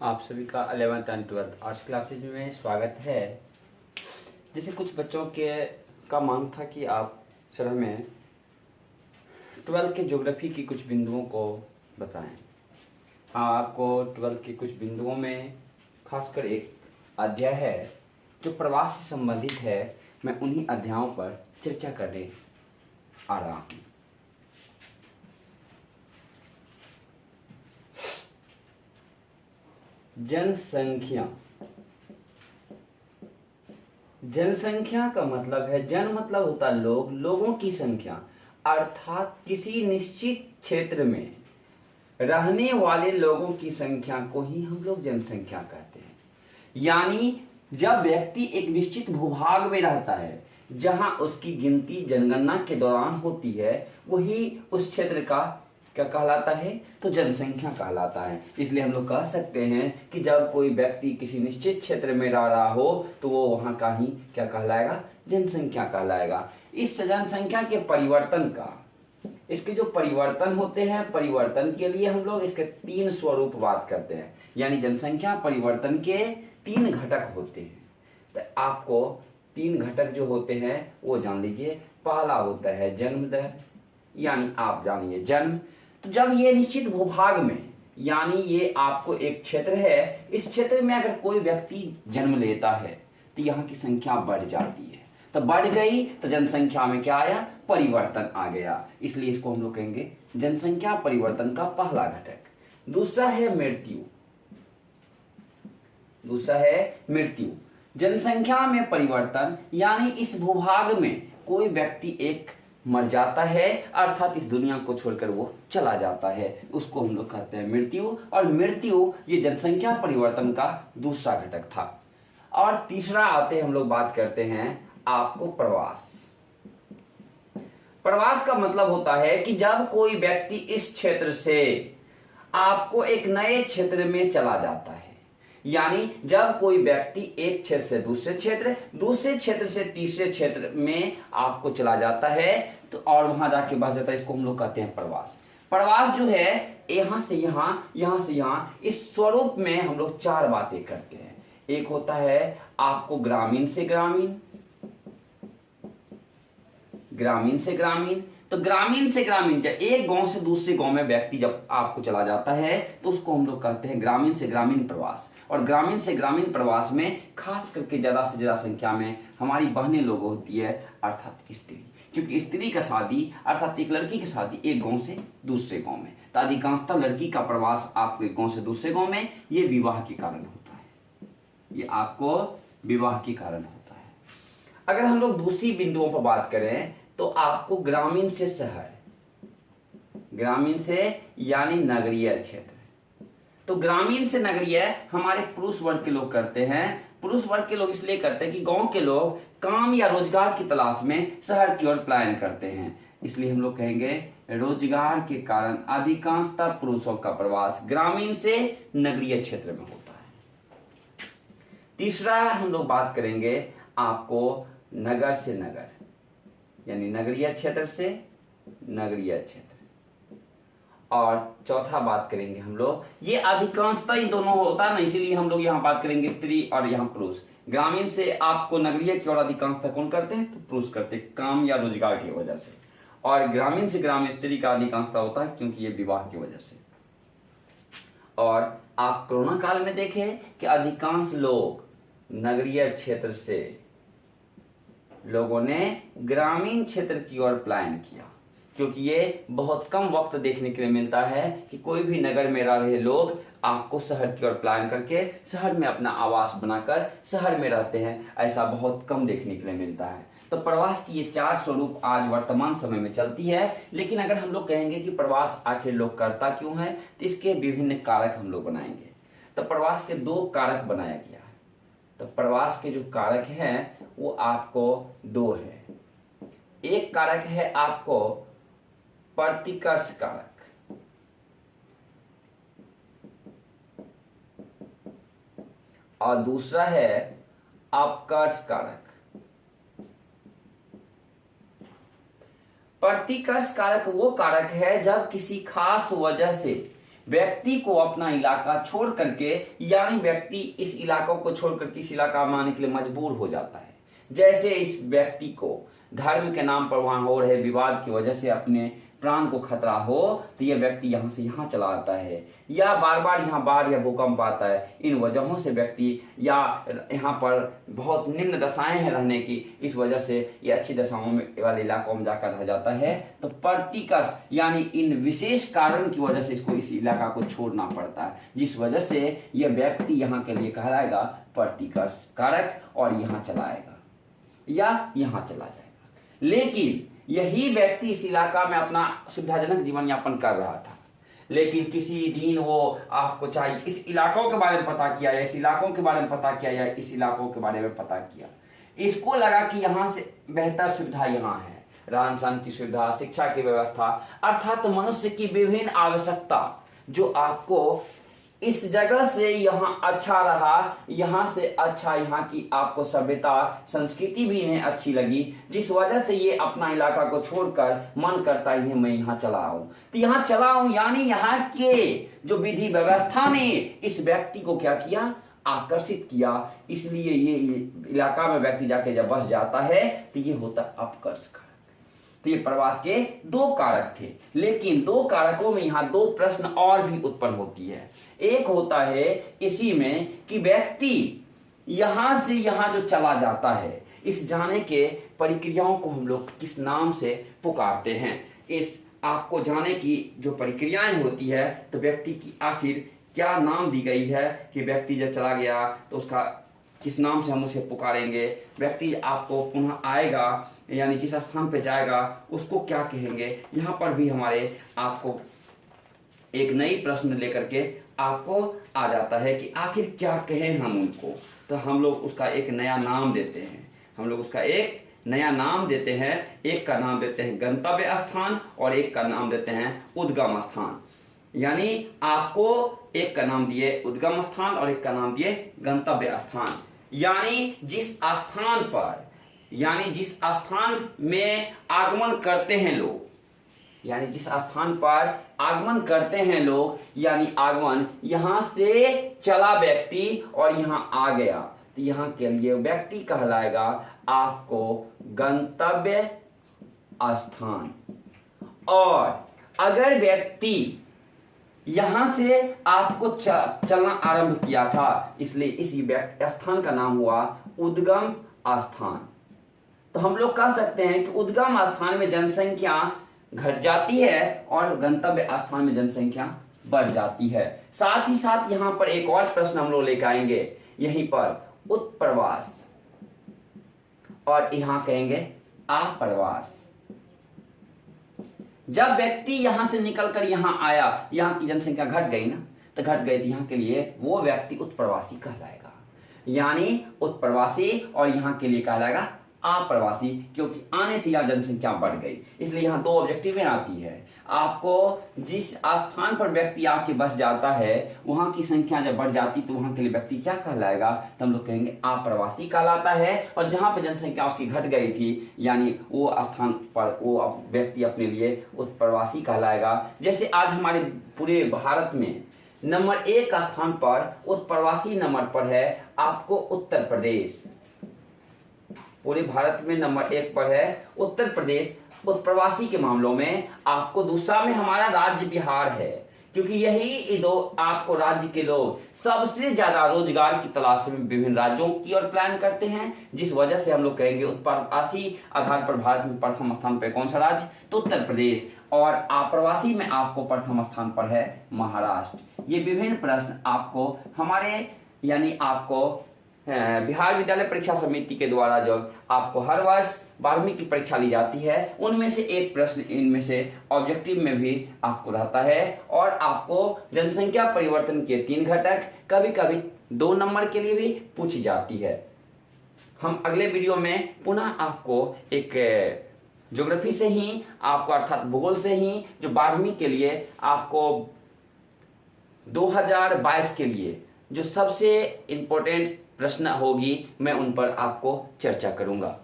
आप सभी का 11th and 12th arts classes में स्वागत है। जैसे कुछ बच्चों के का मांग था कि आप सर हमें 12th के ज्योग्राफी की कुछ बिंदुओं को बताएं। आपको 12th के कुछ बिंदुओं में खासकर एक अध्याय है जो प्रवास से संबंधित है। मैं उन्हीं अध्यायों पर चर्चा करने आ रहा हूँ। जनसंख्या। जनसंख्या का मतलब है, जन मतलब होता है लोग, लोगों की संख्या, अर्थात किसी निश्चित क्षेत्र में रहने वाले लोगों की संख्या को ही हम लोग जनसंख्या कहते हैं। यानी जब व्यक्ति एक निश्चित भूभाग में रहता है जहां उसकी गिनती जनगणना के दौरान होती है, वही उस क्षेत्र का क्या कहलाता है, तो जनसंख्या कहलाता है। इसलिए हम लोग कह सकते हैं कि जब कोई व्यक्ति किसी निश्चित क्षेत्र में रह रहा हो तो वो वहां का ही क्या कहलाएगा, जनसंख्या कहलाएगा। इस जनसंख्या के परिवर्तन का, इसके जो परिवर्तन होते हैं, परिवर्तन के लिए हम लोग इसके 3 स्वरूप बात करते हैं। यानी जनसंख्या परिवर्तन के 3 घटक होते हैं। तो आपको 3 घटक जो होते हैं वो जान लीजिए। पहला होता है जन्म दर, यानी आप जानिए जन्म। तो जब ये निश्चित भूभाग में, यानी ये आपको एक क्षेत्र है, इस क्षेत्र में अगर कोई व्यक्ति जन्म लेता है तो यहाँ की संख्या बढ़ जाती है। तो बढ़ गई तो जनसंख्या में क्या आया, परिवर्तन आ गया। इसलिए इसको हम लोग कहेंगे जनसंख्या परिवर्तन का पहला घटक। दूसरा है मृत्यु। दूसरा है मृत्यु। जनसंख्या में परिवर्तन यानी इस भूभाग में कोई व्यक्ति एक मर जाता है, अर्थात इस दुनिया को छोड़कर वो चला जाता है, उसको हम लोग कहते हैं मृत्यु। और मृत्यु ये जनसंख्या परिवर्तन का दूसरा घटक था। और तीसरा आते हम लोग बात करते हैं आपको प्रवास। प्रवास का मतलब होता है कि जब कोई व्यक्ति इस क्षेत्र से आपको एक नए क्षेत्र में चला जाता है, यानी जब कोई व्यक्ति एक क्षेत्र से दूसरे क्षेत्र, दूसरे क्षेत्र से तीसरे क्षेत्र में आपको चला जाता है तो और वहां जाके बस जाता है, इसको हम लोग कहते हैं प्रवास। प्रवास जो है यहां से यहां, यहां से यहां, इस स्वरूप में हम लोग 4 बातें करते हैं। एक होता है आपको ग्रामीण से ग्रामीण, ग्रामीण से ग्रामीण। तो ग्रामीण से ग्रामीण क्या, एक गांव से दूसरे गांव में व्यक्ति जब आपको चला जाता है तो उसको हम लोग कहते हैं ग्रामीण से ग्रामीण प्रवास। और ग्रामीण से ग्रामीण प्रवास में खास करके ज्यादा से ज्यादा संख्या में हमारी बहनें लोग होती है, अर्थात स्त्री। क्योंकि स्त्री का शादी, अर्थात एक लड़की की शादी एक गांव से दूसरे गांव में, तो अधिकांशतः लड़की का प्रवास आपके गांव से दूसरे गांव में ये विवाह के कारण होता है। ये आपको विवाह के कारण होता है। अगर हम लोग दूसरी बिंदुओं पर बात करें तो आपको ग्रामीण से शहर, ग्रामीण से यानी नगरीय क्षेत्र। तो ग्रामीण से नगरीय हमारे पुरुष वर्ग के लोग करते हैं। पुरुष वर्ग के लोग इसलिए करते हैं कि गांव के लोग काम या रोजगार की तलाश में शहर की ओर पलायन करते हैं। इसलिए हम लोग कहेंगे रोजगार के कारण अधिकांशतः पुरुषों का प्रवास ग्रामीण से नगरीय क्षेत्र में होता है। तीसरा हम लोग बात करेंगे आपको नगर से नगर, यानी नगरीय क्षेत्र से नगरीय क्षेत्र। और चौथा बात करेंगे हम लोग, ये अधिकांशतः इन दोनों होता है ना, इसीलिए हम लोग यहाँ बात करेंगे स्त्री और यहाँ पुरुष। ग्रामीण से आपको नगरीय की ओर अधिकांशतः कौन करते हैं, तो पुरुष करते हैं, काम या रोजगार की वजह से। और ग्रामीण से ग्रामीण स्त्री का अधिकांशतः होता है क्योंकि ये विवाह की वजह से। और आप कोरोना काल में देखें कि अधिकांश लोग नगरीय क्षेत्र से लोगों ने ग्रामीण क्षेत्र की ओर पलायन किया, क्योंकि ये बहुत कम वक्त देखने के लिए मिलता है कि कोई भी नगर में रह रहे लोग आपको शहर की ओर पलायन करके शहर में अपना आवास बनाकर शहर में रहते हैं। ऐसा बहुत कम देखने के लिए मिलता है। तो प्रवास की ये 4 स्वरूप आज वर्तमान समय में चलती है। लेकिन अगर हम लोग कहेंगे कि प्रवास आखिर लोग करता क्यों है, तो इसके विभिन्न कारक हम लोग बनाएंगे। तो प्रवास के 2 कारक बनाया गया है। तो प्रवास के जो कारक हैं वो आपको 2 है। एक कारक है आपको प्रतिकर्ष कारक, और दूसरा है अपकर्ष कारक। प्रतिकर्ष कारक वो कारक है जब किसी खास वजह से व्यक्ति को अपना इलाका छोड़ करके, यानी व्यक्ति इस इलाकों को छोड़ करके इस इलाका में आने के लिए मजबूर हो जाता है। जैसे इस व्यक्ति को धर्म के नाम पर वहां हो रहे विवाद की वजह से अपने प्राण को खतरा हो, तो यह व्यक्ति यहाँ से यहाँ चला आता है, या बार बार यहाँ बाढ़ या भूकंप आता है। इन वजहों से व्यक्ति, या यहाँ पर बहुत निम्न दशाएं हैं रहने की, इस वजह से ये अच्छी दशाओं में वाले इलाकों में जाकर रह जाता है। तो प्रतिकर्ष यानी इन विशेष कारण की वजह से इसको इस इलाका को छोड़ना पड़ता है, जिस वजह से यह व्यक्ति यहाँ के लिए कहलाएगा प्रतिकर्ष कारक, और यहाँ चला आएगा या यहाँ चला जाएगा। लेकिन यही व्यक्ति इस इलाका में अपना सुविधाजनक जीवन यापन कर रहा था, लेकिन किसी दिन वो आपको चाहिए इस इलाकों के बारे में पता किया, या इस इलाकों के बारे में पता किया, या इस इलाकों के बारे में पता किया, इसको लगा कि यहाँ से बेहतर सुविधा यहाँ है, रहन सहन की सुविधा, शिक्षा की व्यवस्था, अर्थात मनुष्य की विभिन्न आवश्यकता जो आपको इस जगह से यहाँ अच्छा रहा, यहाँ से अच्छा, यहाँ की आपको सभ्यता संस्कृति भी इन्हें अच्छी लगी, जिस वजह से ये अपना इलाका को छोड़कर मन करता है मैं यहाँ चला आऊं। तो यहाँ चला आऊं यानी यहाँ के जो विधि व्यवस्था ने इस व्यक्ति को क्या किया, आकर्षित किया। इसलिए ये इलाका में व्यक्ति जाके जब बस जाता है तो ये होता अपकर्ष कारक। तो ये प्रवास के दो कारक थे, लेकिन दो कारकों में यहाँ दो प्रश्न और भी उत्पन्न होती है। एक होता है इसी में कि व्यक्ति यहां से यहां जो चला जाता है, इस जाने के प्रक्रियाओं को हम लोग किस नाम से पुकारते हैं। इस आपको जाने की जो प्रक्रियाएं होती है, तो व्यक्ति की आखिर क्या नाम दी गई है कि व्यक्ति जब चला गया तो उसका किस नाम से हम उसे पुकारेंगे, व्यक्ति आपको पुनः आएगा यानी जिस स्थान पे जाएगा उसको क्या कहेंगे। यहाँ पर भी हमारे आपको एक नई प्रश्न लेकर के आपको आ जाता है कि आखिर क्या कहें हम उनको। तो हम लोग उसका एक नया नाम देते हैं, एक का नाम देते हैं गंतव्य स्थान और एक का नाम देते हैं उद्गम स्थान। यानी आपको एक का नाम दिए उद्गम स्थान और एक का नाम दिए गंतव्य स्थान। यानी जिस स्थान में आगमन करते हैं लोग, यानी आगमन यहाँ से चला व्यक्ति और यहाँ आ गया, तो यहाँ के लिए व्यक्ति कहलाएगा आपको गंतव्य स्थान। और अगर व्यक्ति यहाँ से आपको चलना आरंभ किया था, इसलिए इस स्थान का नाम हुआ उद्गम स्थान। तो हम लोग कह सकते हैं कि उद्गम स्थान में जनसंख्या घट जाती है और गंतव्य स्थान में जनसंख्या बढ़ जाती है। साथ ही साथ यहाँ पर एक और प्रश्न हम लोग लेकर आएंगे, यहीं पर उत्प्रवास और यहाँ कहेंगे आप्रवास। जब व्यक्ति यहां से निकलकर यहां आया, यहाँ की जनसंख्या घट गई ना, तो घट गई थी यहाँ के लिए वो व्यक्ति उत्प्रवासी कहलाएगा। यानी उत्प्रवासी और यहाँ के लिए कहलाएगा अप्रवासी, क्योंकि आने से यहाँ जनसंख्या बढ़ गई। इसलिए यहाँ दो ऑब्जेक्टिव आती है, आपको जिस स्थान पर व्यक्ति आके बस जाता है वहां की संख्या जब बढ़ जाती तो वहां के लिए व्यक्ति क्या कहलाएगा, तो हम लोग कहेंगे अप्रवासी कहलाता है। और जहां पर जनसंख्या उसकी घट गई थी यानी वो स्थान पर वो व्यक्ति अपने लिए उत्प्रवासी कहलाएगा। जैसे आज हमारे पूरे भारत में नंबर 1 स्थान पर उत्प्रवासी नंबर पर है आपको उत्तर प्रदेश। पूरे भारत में नंबर 1 पर है उत्तर प्रदेश उत्प्रवासी के मामलों में। आपको दूसरा में हमारा राज्य बिहार है, क्योंकि यही दो आपको राज्य के लोग सबसे ज्यादा रोजगार की तलाश में विभिन्न राज्यों की ओर प्लान करते हैं, जिस वजह से हम लोग कहेंगे उत्प्रवासी आधार पर भारत में प्रथम स्थान पर कौन सा राज्य, तो उत्तर प्रदेश। और अप्रवासी में आपको प्रथम स्थान पर है महाराष्ट्र। ये विभिन्न प्रश्न आपको हमारे यानी आपको बिहार विद्यालय परीक्षा समिति के द्वारा जो आपको हर वर्ष 12वीं की परीक्षा ली जाती है, उनमें से एक प्रश्न इनमें से ऑब्जेक्टिव में भी आपको रहता है। और आपको जनसंख्या परिवर्तन के 3 घटक कभी कभी 2 नंबर के लिए भी पूछी जाती है। हम अगले वीडियो में पुनः आपको एक ज्योग्राफी से ही आपको अर्थात भूगोल से ही जो 12वीं के लिए आपको 2022 के लिए जो सबसे इम्पोर्टेंट प्रश्न होगी मैं उन पर आपको चर्चा करूंगा।